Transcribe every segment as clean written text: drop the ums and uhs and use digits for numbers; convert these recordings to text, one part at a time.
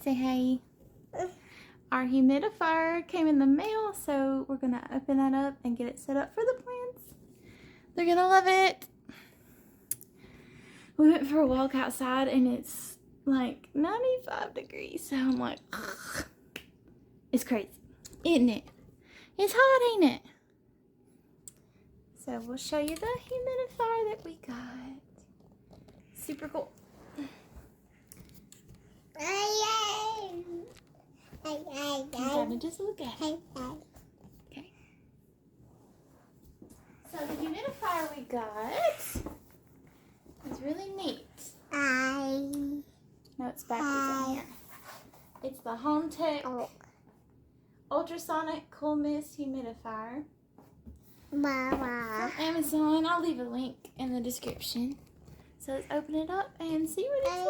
Say hey. Our humidifier came in the mail, so we're gonna open that up and get it set up for the plants. They're gonna love it. We went for a walk outside and it's like 95 degrees, so I'm like, ugh. It's crazy, isn't it? It's hot, ain't it? So we'll show you the humidifier that we got. Super cool. I'm gonna just look at it. Okay. So the humidifier we got is really neat. No, it's backwards on here. It's the Homech ultrasonic cool mist humidifier from Amazon. I'll leave a link in the description. So let's open it up and see what it's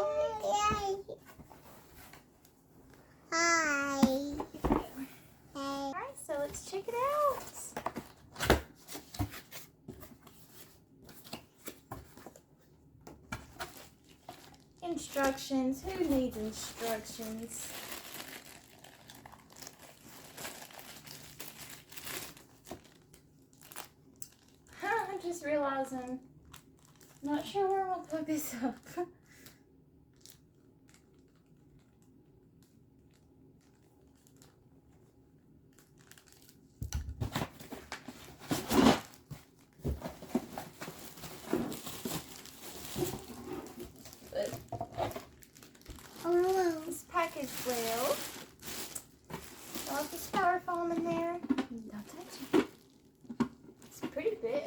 like. Alright, so let's check it out. Instructions. Who needs instructions? I'm just realizing, not sure where we'll plug this up. This package well. Lots of styrofoam in there. Don't touch it. It's pretty big.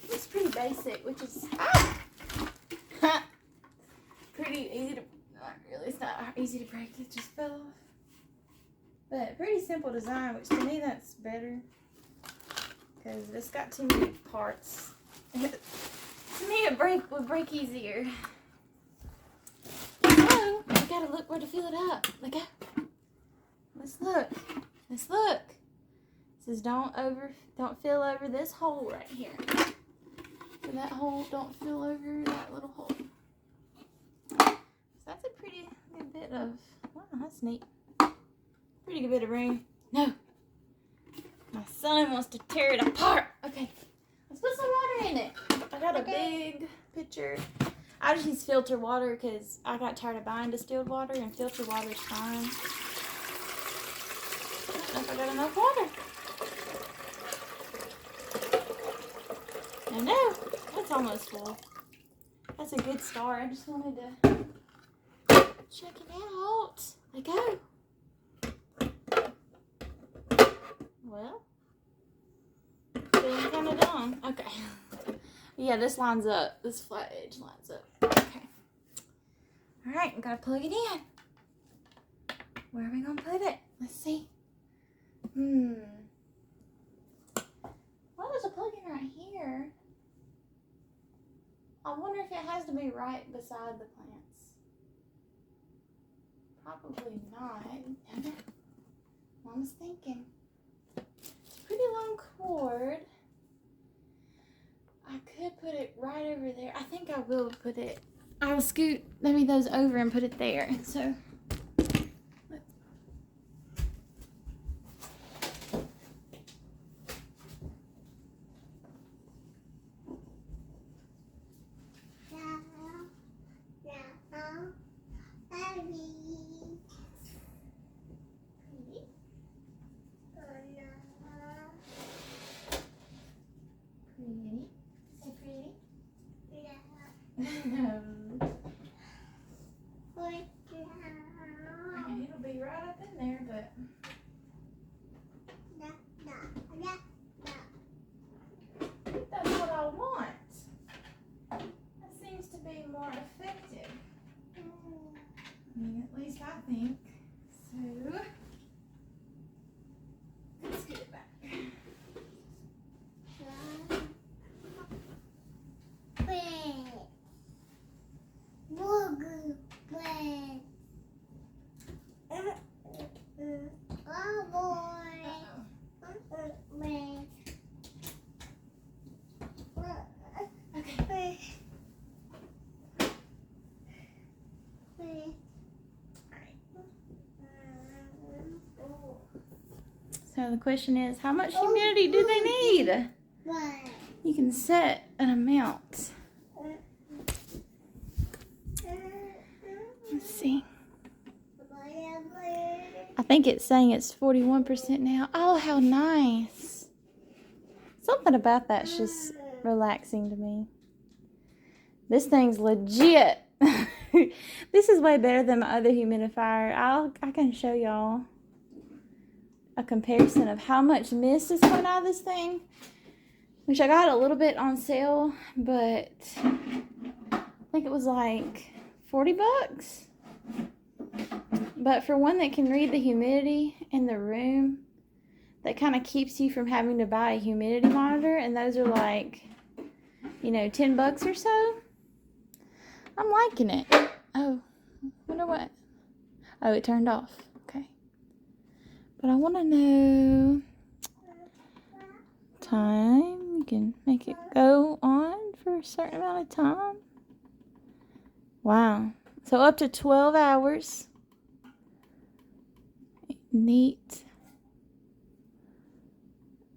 It's pretty basic, which is pretty easy to, not really, it's not easy to break, it just fell off. But pretty simple design, which to me that's better. Because it's got too many parts. To me, it would break easier. So, we gotta look where to fill it up. Look out. Let's look. Let's look. It says don't fill over this hole right here. So that hole, don't fill over that little hole. So that's a pretty good bit of, wow, that's neat. Pretty good bit of room. No. My son wants to tear it apart. Okay, let's put some water in it. I got a big pitcher. I just use filter water because I got tired of buying distilled water, and filter water is fine. I don't know if I got enough water. I know, that's almost full. That's a good start. I just wanted to check it out. Let go. Well, feeling kind of dumb. Okay. Yeah, this lines up. This flat edge lines up. Okay. All right, we gotta plug it in. Where are we gonna put it? Let's see. Well, there's a plug-in right here. I wonder if it has to be right beside the plants. Probably not. Mama's thinking. Pretty long cord. I could put it right over there. I think I will put it. I will scoot maybe those over and put it there. So. No. It'll be right up in there, but I think that's what I want. That seems to be more effective. I mean, at least I think. So, let's get it back. So the question is, how much humidity do they need? You can set an amount. Let's see. I think it's saying it's 41% now. Oh, how nice. Something about that's just relaxing to me. This thing's legit. This is way better than my other humidifier. I can show y'all a comparison of how much mist is coming out of this thing, which I got a little bit on sale, but I think it was like 40 bucks. But for one that can read the humidity in the room, that kind of keeps you from having to buy a humidity monitor, and those are like, you know, 10 bucks or so. I'm liking it. Oh, wonder what? Oh, it turned off. Okay. But I want to know time. You can make it go on for a certain amount of time. Wow. So up to 12 hours. Neat.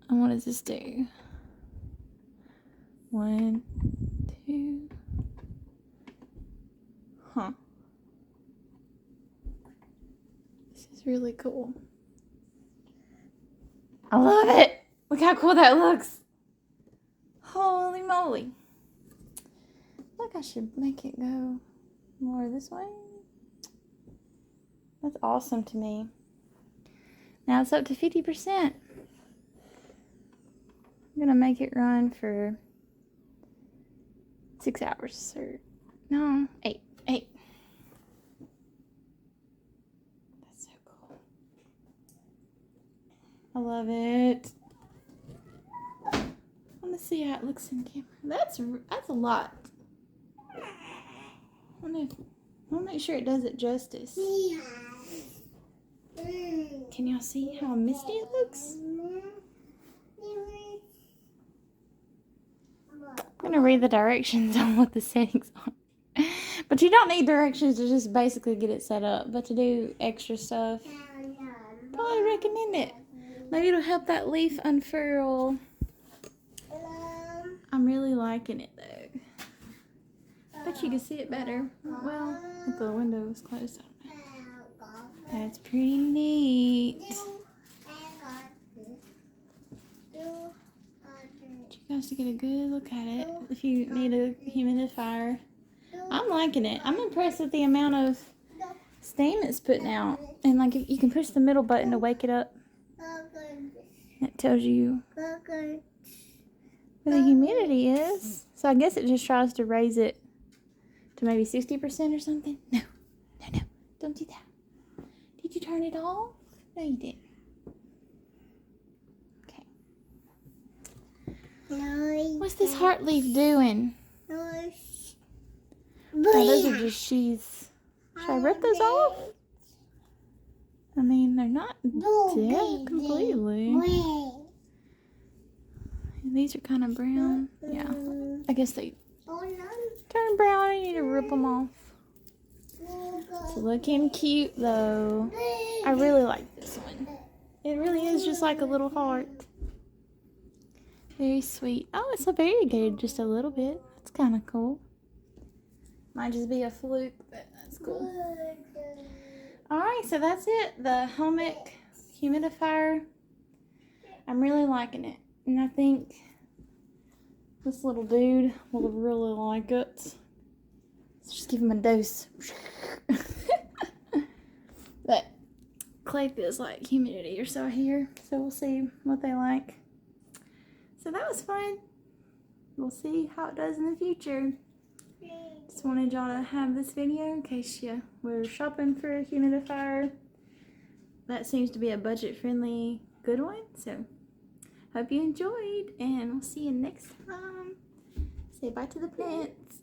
And what does this do? 1, 2. Huh. This is really cool. I love it. Look how cool that looks. Holy moly. Look, I should make it go more this way. That's awesome to me. Now it's up to 50%. I'm going to make it run for 6 hours. Or, no, 8. That's so cool. I love it. I want to see how it looks in camera. That's a lot. I want to make sure it does it justice. Can y'all see how misty it looks? I'm going to read the directions on what the settings are. But you don't need directions to just basically get it set up. But to do extra stuff, probably recommend it. Maybe it'll help that leaf unfurl. I'm really liking it though. Bet you can see it better. Well, if the window is closed. That's pretty neat. You guys to get a good look at it. If you need a humidifier, I'm liking it. I'm impressed with the amount of steam it's putting out. And like, if you can push the middle button to wake it up, it tells you where the humidity is. So I guess it just tries to raise it to maybe 60% or something. No, don't do that. Did you turn it off? No, you didn't. Okay. What's this heart leaf doing? Oh, those are just sheaths. Should I rip those off? I mean, they're not dead completely. And these are kind of brown. Yeah. I guess they turn brown. I need to rip them off. It's looking cute though. I really like this one. It really is just like a little heart. Very sweet. Oh, it's a variegated just a little bit. That's kind of cool. Might just be a fluke, but that's cool. Alright, so that's it. The Homech humidifier. I'm really liking it. And I think this little dude will really like it. Let's just give him a dose. But Clay feels like humidity or so here. So we'll see what they like. So that was fun. We'll see how it does in the future. Just wanted y'all to have this video in case you were shopping for a humidifier. That seems to be a budget-friendly good one. So hope you enjoyed, and we'll see you next time. Say bye to the plants.